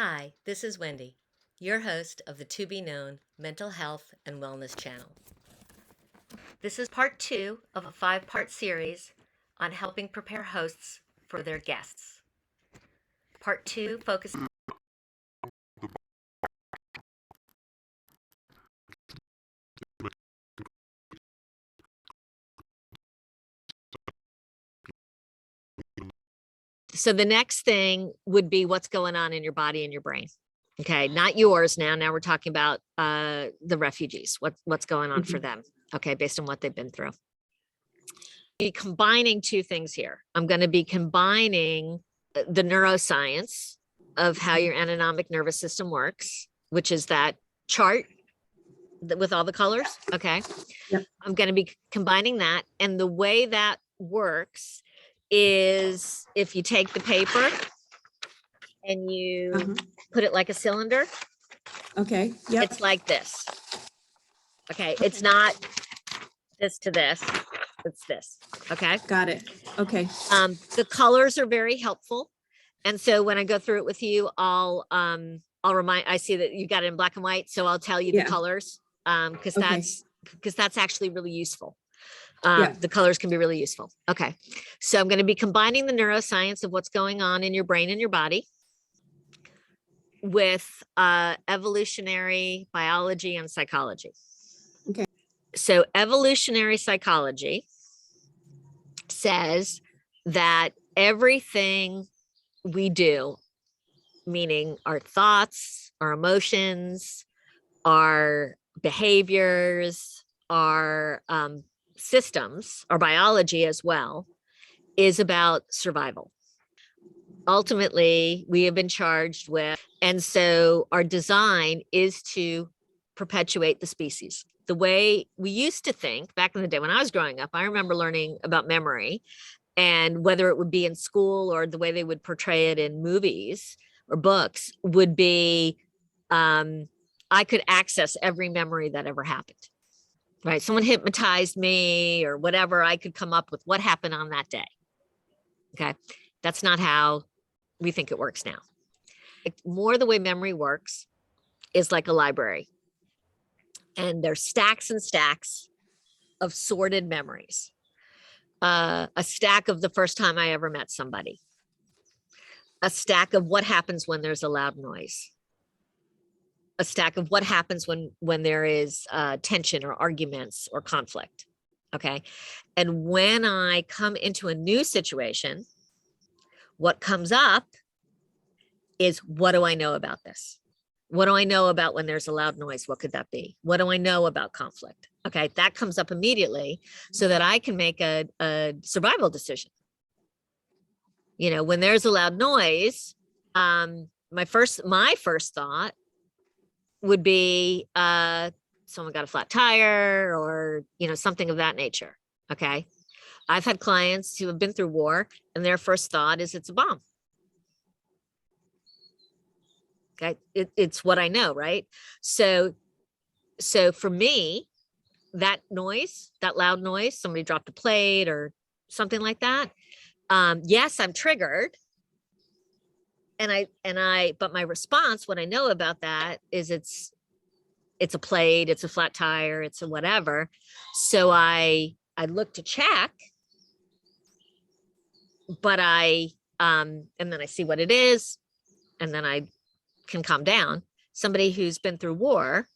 Hi, this is Wendy, your host of the To Be Known Mental Health and Wellness channel. This is part 2 of a 5-part series on helping prepare hosts for their guests. Part 2 focuses So the next thing would be what's going on in your body and your brain. Okay, not yours now. Now we're talking about the refugees, what's going on for them, okay, based on what they've been through. Be combining two things here. I'm going to be combining the neuroscience of how your autonomic nervous system works, which is that chart with all the colors. Okay. Yep. I'm going to be combining that. And the way that works is if you take the paper and you put it like a cylinder. Okay. Yep. It's like this. Okay. It's not this to this. It's this. Okay. Got it. Okay. The colors are very helpful. And so when I go through it with you, I'll remind, I see that you got it in black and white. So I'll tell you the colors. Because that's actually really useful. The colors can be really useful. Okay. So I'm going to be combining the neuroscience of what's going on in your brain and your body with evolutionary biology and psychology. Okay. So evolutionary psychology says that everything we do, meaning our thoughts, our emotions, our behaviors, our systems, our biology as well, is about survival. Ultimately, we have been charged with, and so our design is to perpetuate the species. The way we used to think back in the day when I was growing up, I remember learning about memory, and whether it would be in school or the way they would portray it in movies or books would be, I could access every memory that ever happened, right? Someone hypnotized me or whatever, I could come up with what happened on that day. Okay. That's not how we think it works now. More the way memory works is like a library. And there's stacks and stacks of sorted memories. A stack of the first time I ever met somebody. A stack of what happens when there's a loud noise. A stack of what happens when there is tension or arguments or conflict. Okay. And when I come into a new situation, what comes up is, what do I know about this? What do I know about when there's a loud noise? What could that be? What do I know about conflict? Okay, that comes up immediately so that I can make a survival decision. You know, when there's a loud noise, my first thought would be someone got a flat tire or, you know, something of that nature. Okay. I've had clients who have been through war and their first thought is it's a bomb. Okay. It's what I know, right? So for me, that noise, that loud noise, somebody dropped a plate or something like that. Yes, I'm triggered. But my response, what I know about that is it's a plate, it's a flat tire, it's a whatever. So I look to check, but and then I see what it is, and then I can calm down. Somebody who's been through war,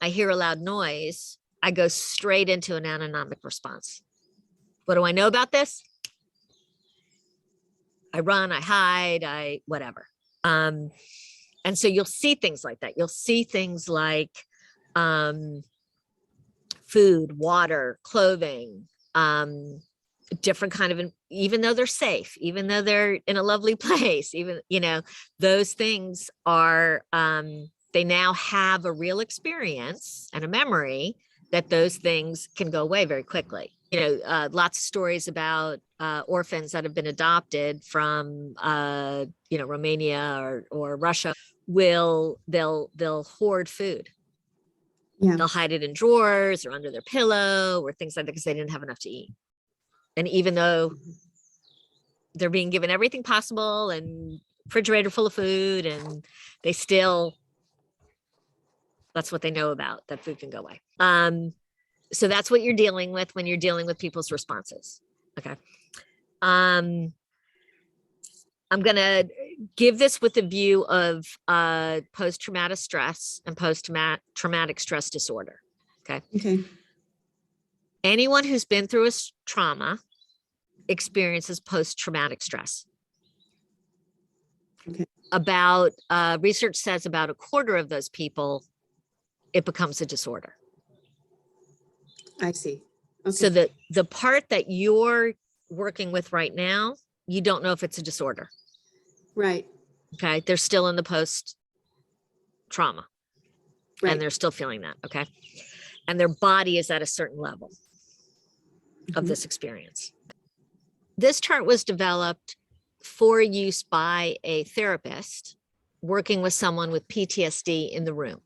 I hear a loud noise, I go straight into an autonomic response. What do I know about this? I run, I hide, whatever. And so you'll see things like that. You'll see things like food, water, clothing, different kind of, even though they're safe, even though they're in a lovely place, even, you know, those things are, they now have a real experience and a memory that those things can go away very quickly. You know, lots of stories about orphans that have been adopted from, you know, Romania or Russia. They'll hoard food. Yeah. They'll hide it in drawers or under their pillow or things like that because they didn't have enough to eat. And even though they're being given everything possible and refrigerator full of food, and they still, that's what they know about, that food can go away. So that's what you're dealing with when you're dealing with people's responses. Okay. I'm going to give this with the view of post-traumatic stress and post-traumatic stress disorder. Okay. Okay. Anyone who's been through a trauma experiences post-traumatic stress. Okay. About research says about a quarter of those people, it becomes a disorder. I see. Okay. So the part that you're working with right now, you don't know if it's a disorder. Right. Okay. They're still in the post trauma. Right. And they're still feeling that. Okay. And their body is at a certain level of this experience. This chart was developed for use by a therapist working with someone with PTSD in the room.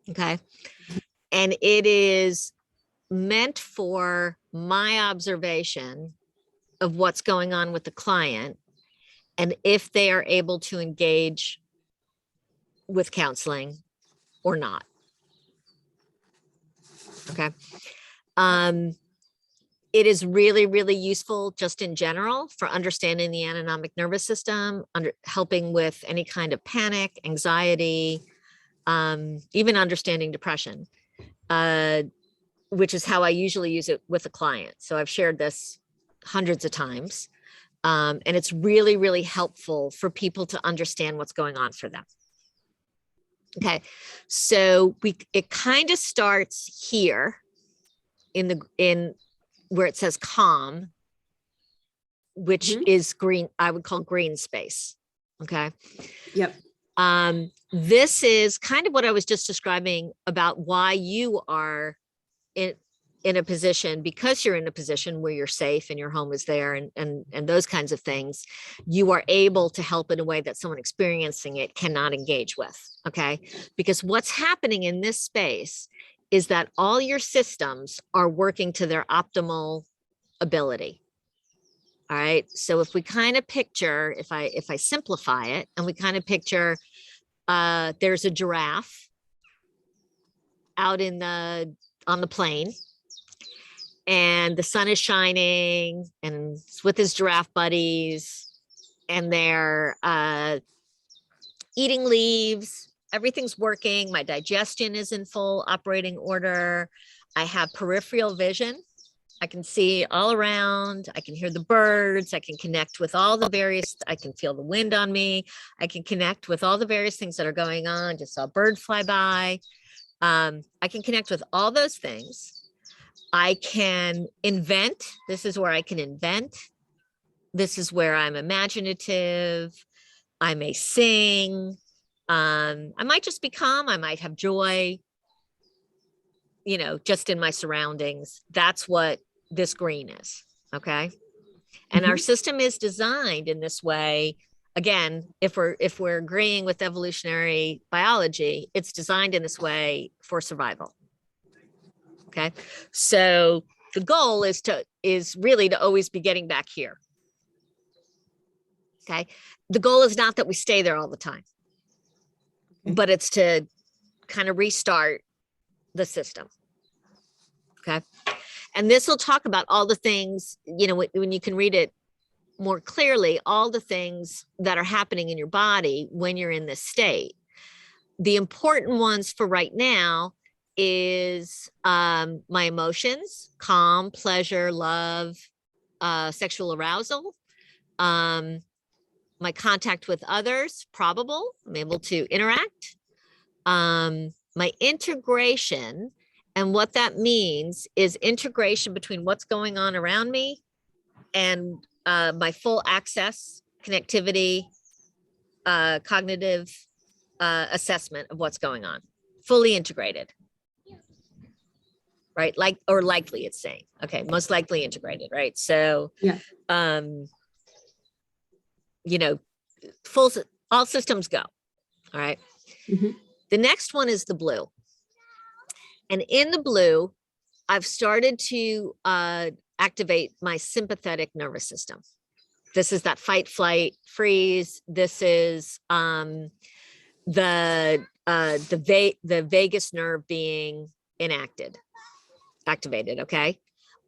Okay. And it is meant for my observation of what's going on with the client and if they are able to engage with counseling or not. Okay. It is really, really useful just in general for understanding the autonomic nervous system, helping with any kind of panic, anxiety, even understanding depression, which is how I usually use it with a client. So I've shared this hundreds of times, and it's really, really helpful for people to understand what's going on for them. Okay, so it kind of starts here in where it says calm, which is green, I would call green space. Okay. Yep. This is kind of what I was just describing about why you are in a position, because you're in a position where you're safe and your home is there and those kinds of things, you are able to help in a way that someone experiencing it cannot engage with. Okay. Because what's happening in this space is that all your systems are working to their optimal ability. All right. So if we kind of picture, if I simplify it and we kind of picture, there's a giraffe out on the plain, and the sun is shining and it's with his giraffe buddies, and they're eating leaves. Everything's working. My digestion is in full operating order. I have peripheral vision. I can see all around. I can hear the birds. I can connect with all the various, I can feel the wind on me. I can connect with all the various things that are going on. Just saw a bird fly by. I can connect with all those things. I can invent. This is where I can invent. This is where I'm imaginative. I may sing. I might just be calm. I might have joy, just in my surroundings. That's what this green is. Okay. And our system is designed in this way. Again, if we're agreeing with evolutionary biology, it's designed in this way for survival. Okay. So the goal is really to always be getting back here. Okay. The goal is not that we stay there all the time, but it's to kind of restart the system. Okay. And this will talk about all the things, when you can read it more clearly, all the things that are happening in your body when you're in this state. The important ones for right now is my emotions, calm, pleasure, love, sexual arousal, my contact with others, probable, I'm able to interact, my integration. And what that means is integration between what's going on around me and my full access, connectivity, cognitive assessment of what's going on, fully integrated. Right? Likely it's saying, okay, most likely integrated, right? So, yeah. All systems go. All right. The next one is the blue. And in the blue, I've started to activate my sympathetic nervous system. This is that fight, flight, freeze. This is the vagus nerve being activated. Okay.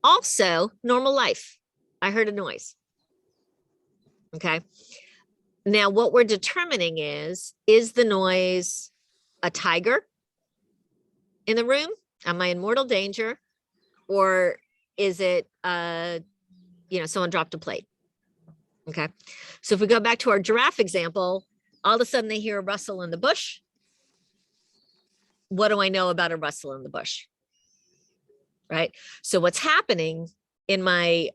Also, normal life. I heard a noise. Okay. Now, what we're determining is the noise a tiger in the room? Am I in mortal danger? Or is it, someone dropped a plate? Okay. So if we go back to our giraffe example, all of a sudden they hear a rustle in the bush. What do I know about a rustle in the bush? Right. So what's happening in my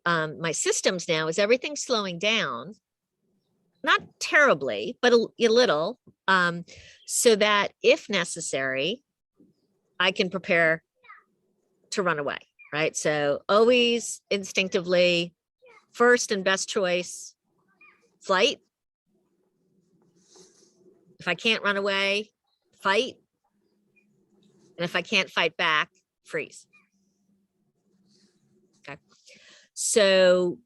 systems now is everything's slowing down, not terribly, but a little, so that if necessary, I can prepare to run away. Right. So always instinctively, first and best choice, flight. If I can't run away, fight. And if I can't fight back, freeze. Okay. So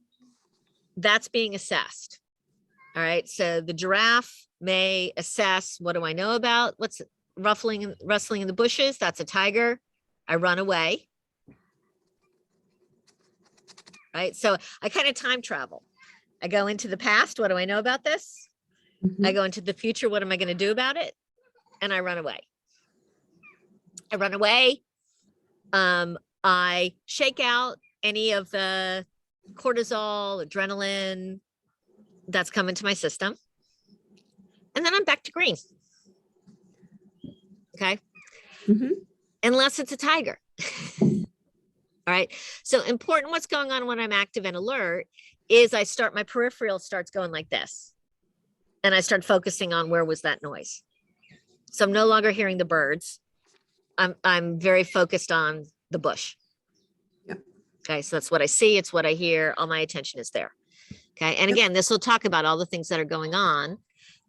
that's being assessed. All right. So the giraffe may assess, what do I know about what's rustling in the bushes? That's a tiger. I run away. Right. So I kind of time travel. I go into the past. What do I know about this? I go into the future. What am I going to do about it? And I run away. I shake out any of the cortisol, adrenaline that's come into my system. And then I'm back to green. Okay. Unless it's a tiger. All right. So important what's going on when I'm active and alert is my peripheral starts going like this. And I start focusing on where was that noise. So I'm no longer hearing the birds. I'm very focused on the bush. Yeah. Okay. So that's what I see. It's what I hear. All my attention is there. Okay. And again, this will talk about all the things that are going on.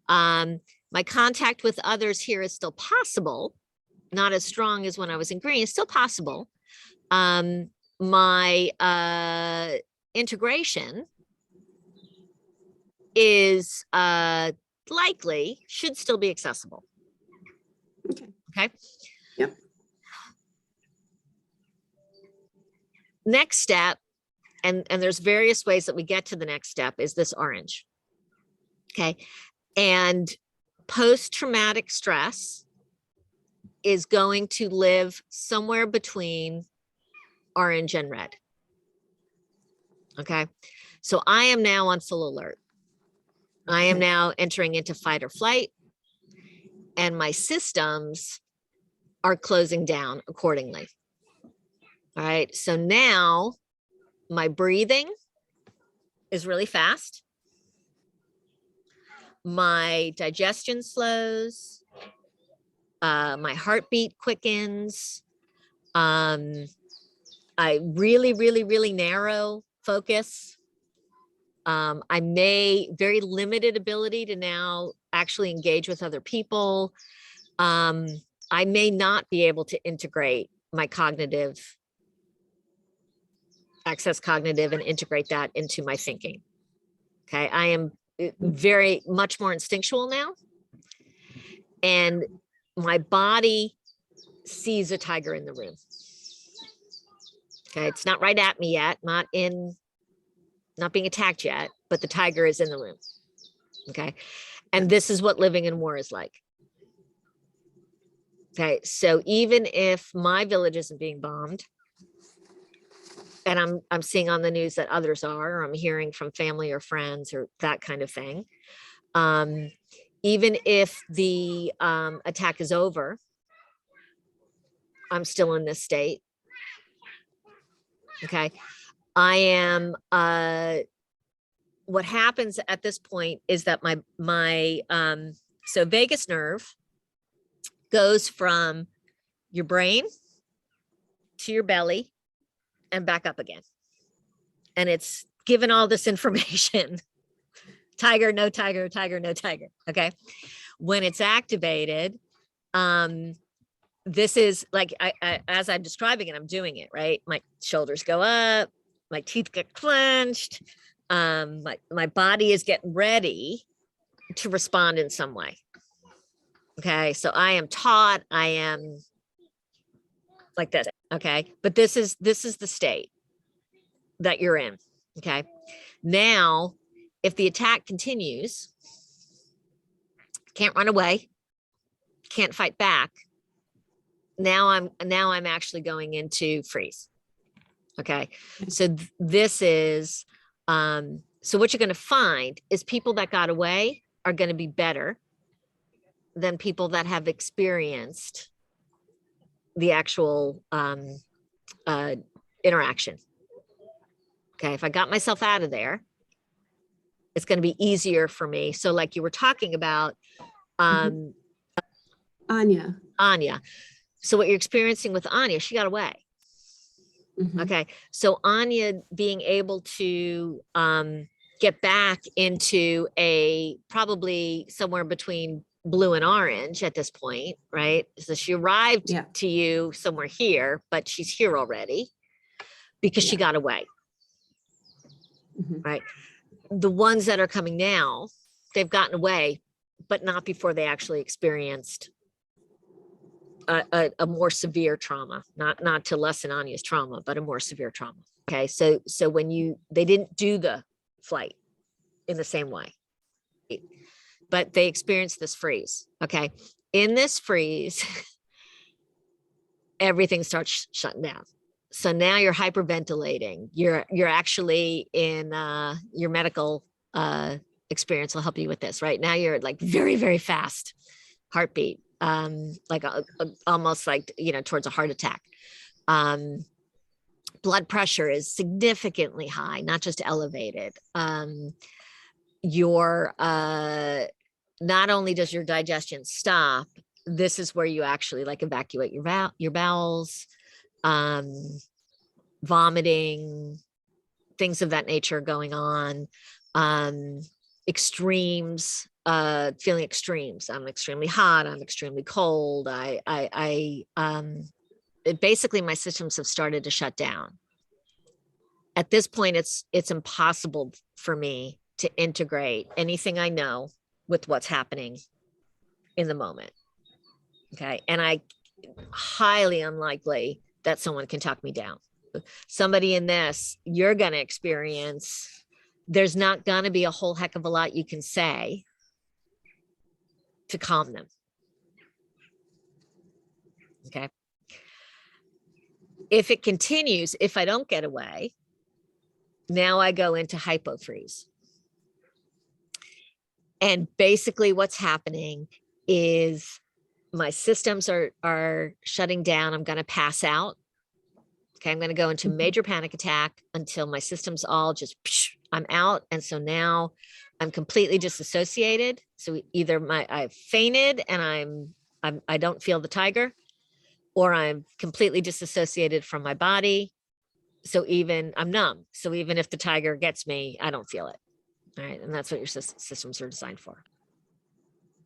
My contact with others here is still possible. Not as strong as when I was in green. It's still possible. My integration is likely, should still be accessible. Okay. Yep. Next step, and there's various ways that we get to the next step, is this orange. Okay. And post-traumatic stress is going to live somewhere between orange and red. Okay. So I am now on full alert. I am now entering into fight or flight, and my systems are closing down accordingly. All right. So now my breathing is really fast. My digestion slows. My heartbeat quickens. I really narrow focus. I may very limited ability to now actually engage with other people. I may not be able to integrate my access cognitive and integrate that into my thinking. Okay. I am very much more instinctual now. And my body sees a tiger in the room. Okay. It's not right at me yet, not being attacked yet, but the tiger is in the room. Okay. And this is what living in war is like. Okay. So even if my village isn't being bombed, and I'm seeing on the news that others are, or I'm hearing from family or friends or that kind of thing. Even if the attack is over, I'm still in this state. Okay. I am, what happens at this point is that so vagus nerve goes from your brain to your belly and back up again. And it's given all this information. Tiger, no tiger, tiger, no tiger. Okay. When it's activated, this is like, as I'm describing it, I'm doing it, right? My shoulders go up, my teeth get clenched, my body is getting ready to respond in some way. Okay. So I am taught, I am like this. Okay. But this is the state that you're in. Okay. Now, if the attack continues, can't run away, can't fight back. Now I'm actually going into freeze. Okay. So this is, so what you're going to find is people that got away are going to be better than people that have experienced the actual interaction. Okay. If I got myself out of there, it's going to be easier for me. So like you were talking about, Anya. So what you're experiencing with Anya, she got away. Okay. So Anya being able to get back into a probably somewhere between blue and orange at this point, right? So she arrived to you somewhere here, but she's here already because she got away. Right. The ones that are coming now, they've gotten away, but not before they actually experienced a more severe trauma, not to lessen Anya's trauma, but a more severe trauma. Okay. So when they didn't do the flight in the same way, but they experienced this freeze. Okay. In this freeze, everything starts shutting down. So now you're hyperventilating. You're actually in your medical experience will help you with this. Right now you're like very, very fast heartbeat, like almost like, towards a heart attack. Blood pressure is significantly high, not just elevated. Your not only does your digestion stop, this is where you actually like evacuate your bowels, vomiting, things of that nature going on, extremes, feeling extremes. I'm extremely hot, I'm extremely cold. Basically my systems have started to shut down. At this point, it's impossible for me to integrate anything I know with what's happening in the moment. Okay. And I highly unlikely that someone can talk me down. Somebody in this, you're going to experience, there's not going to be a whole heck of a lot you can say to calm them. Okay. If it continues, if I don't get away, now I go into hypofreeze. And basically what's happening is my systems are shutting down. I'm going to pass out. Okay. I'm going to go into major panic attack until my systems all just, I'm out. And so now I'm completely disassociated. So either I've fainted and I don't feel the tiger, or I'm completely disassociated from my body. So even I'm numb. So even if the tiger gets me, I don't feel it. All right. And that's what your systems are designed for.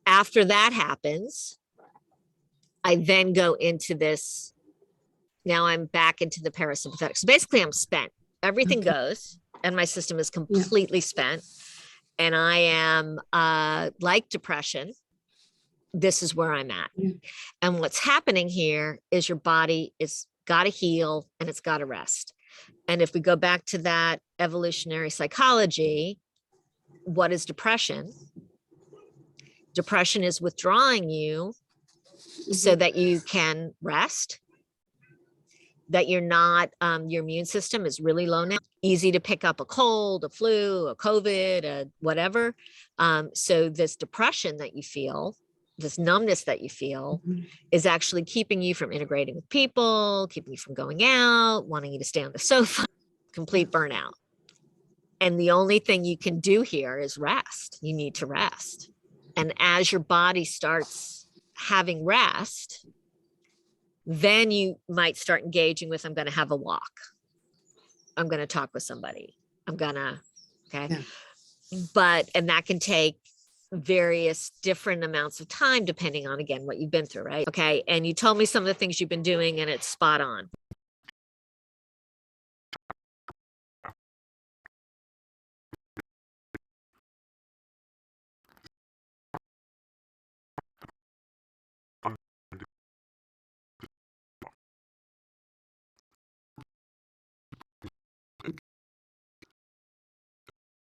After that happens, I then go into this. Now I'm back into the parasympathetic. So basically I'm spent. Everything goes and my system is completely spent. And I am like depression. This is where I'm at. And what's happening here is your body is got to heal and it's got to rest. And if we go back to that evolutionary psychology, what is depression? Depression is withdrawing you so that you can rest, that you're not, your immune system is really low now, easy to pick up a cold, a flu, a COVID, a whatever. So this depression that you feel, this numbness that you feel is actually keeping you from integrating with people, keeping you from going out, wanting you to stay on the sofa, complete burnout. And the only thing you can do here is rest. You need to rest. And as your body starts having rest, then you might start engaging with, I'm going to have a walk. I'm going to talk with somebody. I'm going to, and that can take various different amounts of time, depending on, again, what you've been through, right? Okay. And you told me some of the things you've been doing and it's spot on.